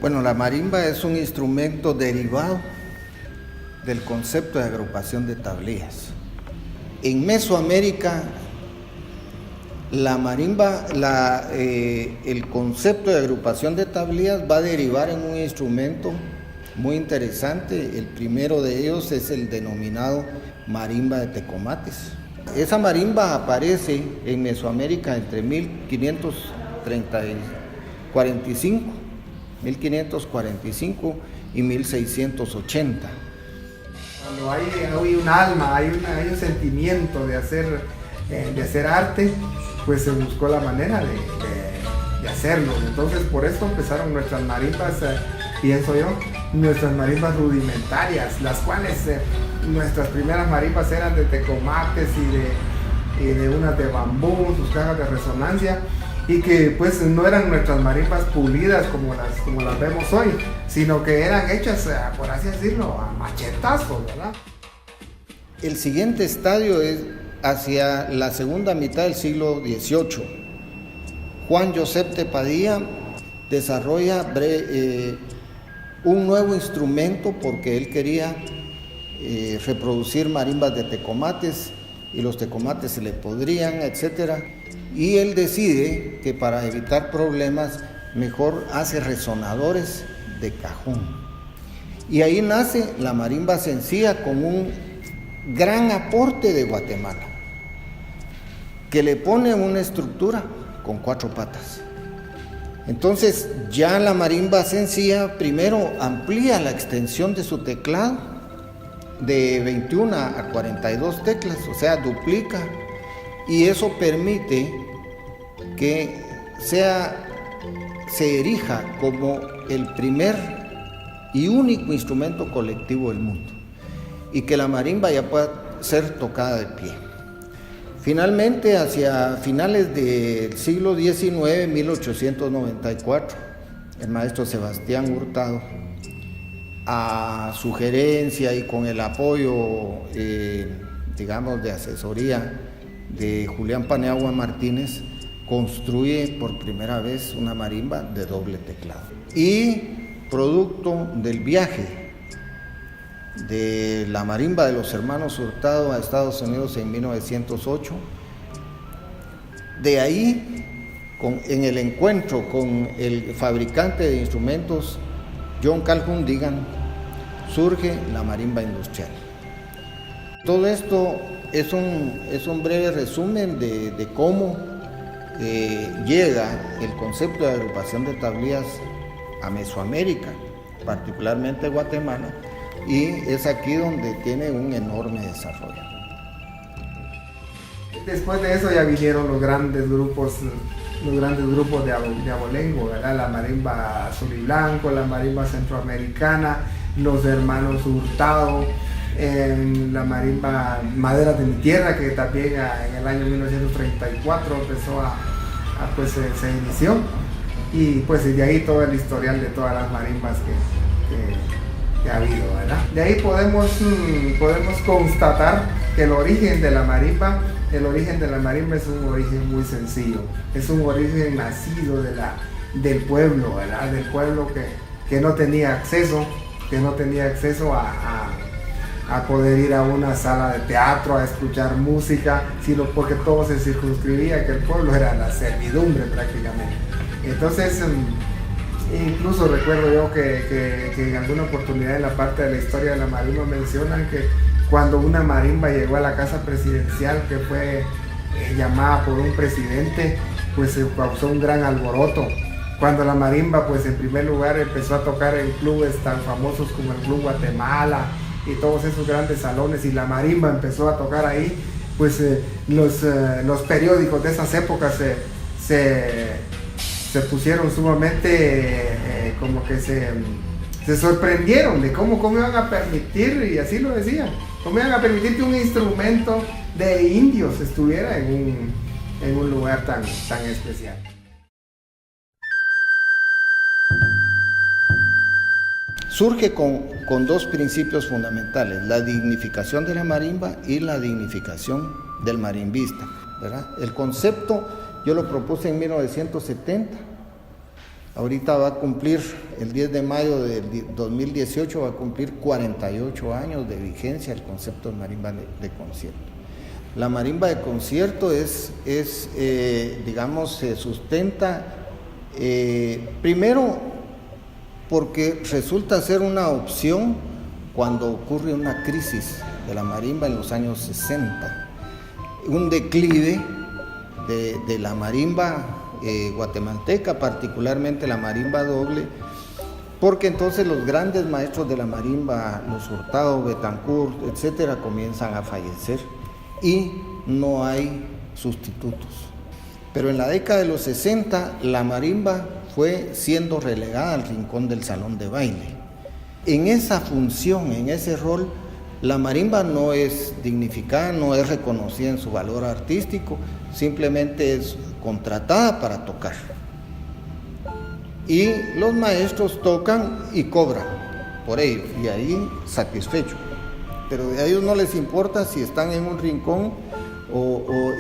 Bueno, la marimba es un instrumento derivado del concepto de agrupación de tablillas. En Mesoamérica, la marimba, el concepto de agrupación de tablillas va a derivar en un instrumento muy interesante. El primero de ellos es el denominado marimba de tecomates. Esa marimba aparece en Mesoamérica entre 1545 y 1680. Cuando hay un alma, hay un sentimiento de hacer arte, pues se buscó la manera de hacerlo. Entonces por eso empezaron nuestras marimbas, pienso yo, nuestras marimbas rudimentarias, las cuales nuestras primeras marimbas eran de tecomates y de unas de bambú, sus cajas de resonancia, y que pues no eran nuestras marimbas pulidas como las vemos hoy, sino que eran hechas, por así decirlo, a machetazos, ¿verdad? El siguiente estadio es hacia la segunda mitad del siglo XVIII. Juan Josep de Padilla desarrolla un nuevo instrumento porque él quería reproducir marimbas de tecomates y los tecomates se le podrían, etc. Y él decide que para evitar problemas mejor hace resonadores de cajón. Y ahí nace la marimba sencilla con un gran aporte de Guatemala, que le pone una estructura con 4 patas. Entonces ya la marimba sencilla primero amplía la extensión de su teclado de 21 a 42 teclas, o sea, duplica, y eso permite que se erija como el primer y único instrumento colectivo del mundo y que la marimba ya pueda ser tocada de pie. Finalmente, hacia finales del siglo XIX, 1894, el maestro Sebastián Hurtado, a sugerencia y con el apoyo, de asesoría de Julián Paniagua Martínez, construye por primera vez una marimba de doble teclado. Y producto del viaje de la marimba de los hermanos Hurtado a Estados Unidos en 1908, de ahí, en el encuentro con el fabricante de instrumentos John Calhoun Digan, surge la marimba industrial. Todo esto es un breve resumen de cómo llega el concepto de agrupación de tablillas a Mesoamérica, particularmente Guatemala, y es aquí donde tiene un enorme desarrollo. Después de eso ya vinieron los grandes grupos de abolengo, ¿verdad? La marimba azul y blanco, la marimba centroamericana, los hermanos Hurtado, la marimba Madera de mi Tierra, que también en el año 1934 empezó pues se inició, y pues de ahí todo el historial de todas las marimbas que ha habido, ¿verdad? De ahí podemos constatar que el origen de la marimba es un origen muy sencillo, es un origen nacido del pueblo, ¿verdad? Del pueblo que no tenía acceso a poder ir a una sala de teatro a escuchar música, sino porque todo se circunscribía, que el pueblo era la servidumbre prácticamente. Entonces, incluso recuerdo yo que en alguna oportunidad en la parte de la historia de la marimba mencionan que cuando una marimba llegó a la casa presidencial, que fue llamada por un presidente, pues se causó un gran alboroto. Cuando la marimba, pues en primer lugar empezó a tocar en clubes tan famosos como el Club Guatemala y todos esos grandes salones, y la marimba empezó a tocar ahí, pues los periódicos de esas épocas se pusieron sumamente como que se sorprendieron de cómo iban a permitir, y así lo decían, cómo iban a permitir que un instrumento de indios estuviera en un lugar tan especial. Surge con 2 principios fundamentales: la dignificación de la marimba y la dignificación del marimbista, ¿verdad? El concepto yo lo propuse en 1970 Ahorita va a cumplir, el 10 de mayo de 2018, va a cumplir 48 años de vigencia el concepto de marimba de concierto. La marimba de concierto digamos, se sustenta primero porque resulta ser una opción cuando ocurre una crisis de la marimba en los años 60, un declive de la marimba guatemalteca, particularmente la marimba doble, porque entonces los grandes maestros de la marimba, los Hurtado, Betancourt, etcétera, comienzan a fallecer y no hay sustitutos. Pero en la década de los 60 la marimba fue siendo relegada al rincón del salón de baile. En esa función, en ese rol, la marimba no es dignificada, no es reconocida en su valor artístico, simplemente es contratada para tocar. Y los maestros tocan y cobran por ello, y ahí satisfechos. Pero a ellos no les importa si están en un rincón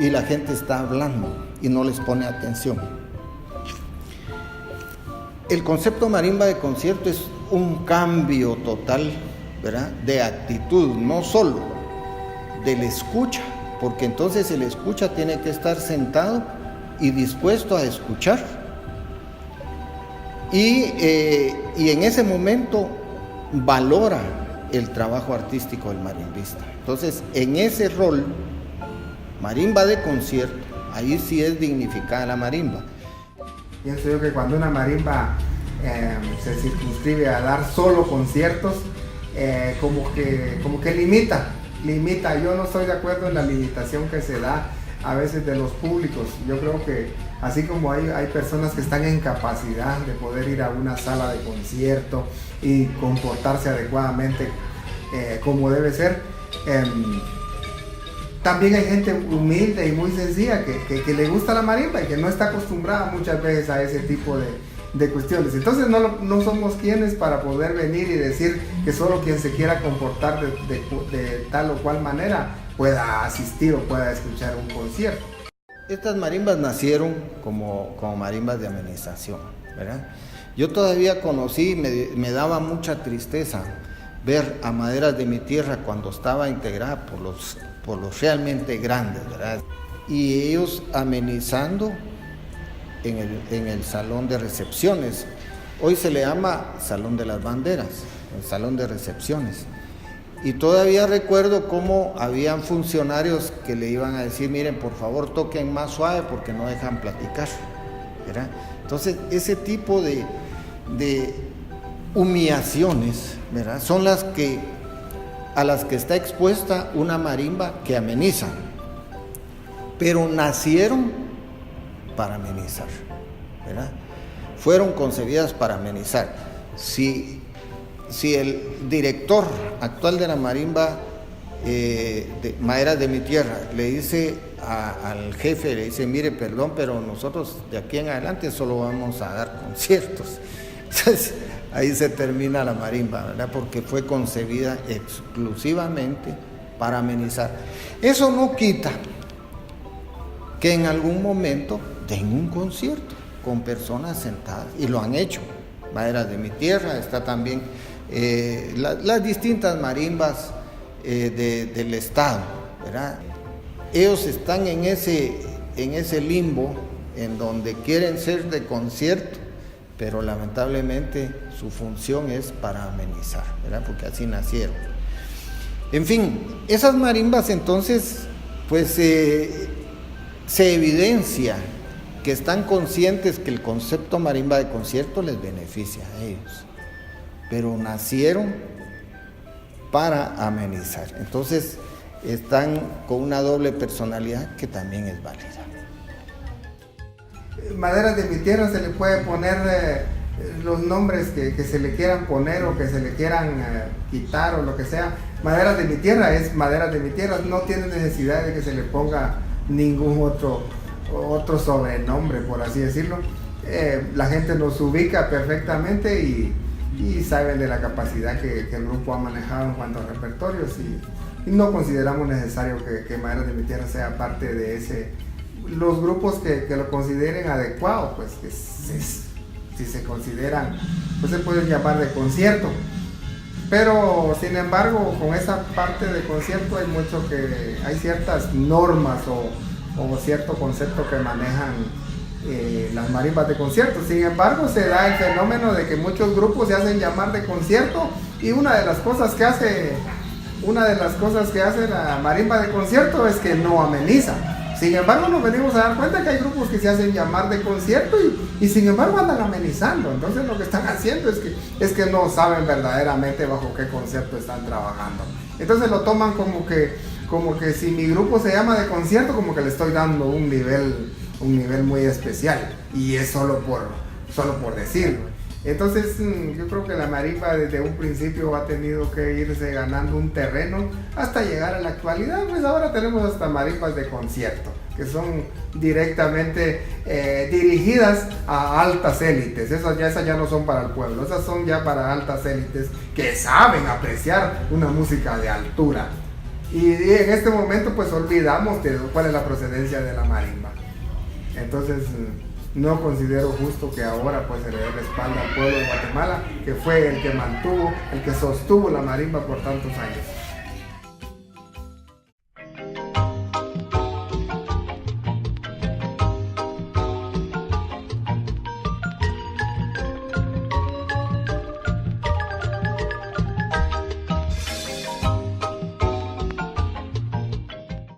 y la gente está hablando y no les pone atención. El concepto marimba de concierto es un cambio total, ¿verdad?, de actitud, no solo del escucha, porque entonces el escucha tiene que estar sentado y dispuesto a escuchar. Y en ese momento valora el trabajo artístico del marimbista. Entonces, en ese rol, marimba de concierto, ahí sí es dignificada la marimba. Pienso yo que cuando una marimba se circunscribe a dar solo conciertos, como que limita. Yo no estoy de acuerdo en la limitación que se da a veces de los públicos. Yo creo que así como hay personas que están en capacidad de poder ir a una sala de concierto y comportarse adecuadamente como debe ser, también hay gente humilde y muy sencilla que le gusta la marimba y que no está acostumbrada muchas veces a ese tipo de cuestiones. Entonces no somos quienes para poder venir y decir que solo quien se quiera comportar de tal o cual manera pueda asistir o pueda escuchar un concierto. Estas marimbas nacieron como marimbas de amenización, ¿verdad? Yo todavía conocí, me daba mucha tristeza ver a Maderas de mi Tierra cuando estaba integrada por los realmente grandes, ¿verdad? Y ellos amenizando en el salón de recepciones. Hoy se le llama Salón de las Banderas, el salón de recepciones. Y todavía recuerdo cómo habían funcionarios que le iban a decir, miren, por favor toquen más suave porque no dejan platicar, ¿verdad? Entonces, ese tipo de humillaciones, ¿verdad?, son a las que está expuesta una marimba que ameniza, pero nacieron para amenizar, ¿verdad? Fueron concebidas para amenizar. Si el director actual de la marimba de Maderas de mi Tierra le dice al jefe, le dice, mire, perdón, pero nosotros de aquí en adelante solo vamos a dar conciertos. Entonces, ahí se termina la marimba, ¿verdad?, porque fue concebida exclusivamente para amenizar. Eso no quita que en algún momento den un concierto con personas sentadas, y lo han hecho. Maderas de mi Tierra, está también las distintas marimbas del estado, ¿verdad? Ellos están en ese limbo en donde quieren ser de concierto, pero lamentablemente su función es para amenizar, ¿verdad?, porque así nacieron. En fin, esas marimbas entonces, pues se evidencia que están conscientes que el concepto marimba de concierto les beneficia a ellos, pero nacieron para amenizar. Entonces están con una doble personalidad que también es válida. Maderas de mi Tierra se le puede poner los nombres que se le quieran poner o que se le quieran quitar o lo que sea. Maderas de mi Tierra es Maderas de mi Tierra, no tiene necesidad de que se le ponga ningún otro sobrenombre, por así decirlo. La gente nos ubica perfectamente y saben de la capacidad que el grupo ha manejado en cuanto a repertorios, y no consideramos necesario que Maderas de mi Tierra sea parte de ese. Los grupos que lo consideren adecuado, pues que si se consideran, pues se pueden llamar de concierto. Pero sin embargo, con esa parte de concierto hay ciertas normas o cierto concepto que manejan las marimbas de concierto. Sin embargo, se da el fenómeno de que muchos grupos se hacen llamar de concierto, y una de las cosas que hace la marimba de concierto es que no ameniza. Sin embargo, nos venimos a dar cuenta que hay grupos que se hacen llamar de concierto y sin embargo andan amenizando. Entonces lo que están haciendo es que no saben verdaderamente bajo qué concepto están trabajando. Entonces lo toman como que si mi grupo se llama de concierto, como que le estoy dando un nivel muy especial, y es solo por decirlo. Entonces yo creo que la marimba desde un principio ha tenido que irse ganando un terreno hasta llegar a la actualidad. Pues ahora tenemos hasta marimbas de concierto, que son directamente dirigidas a altas élites. Esas ya no son para el pueblo, esas son ya para altas élites que saben apreciar una música de altura. Y en este momento pues olvidamos de cuál es la procedencia de la marimba. Entonces no considero justo que ahora pues se le dé la espalda al pueblo de Guatemala, que fue el que sostuvo la marimba por tantos años.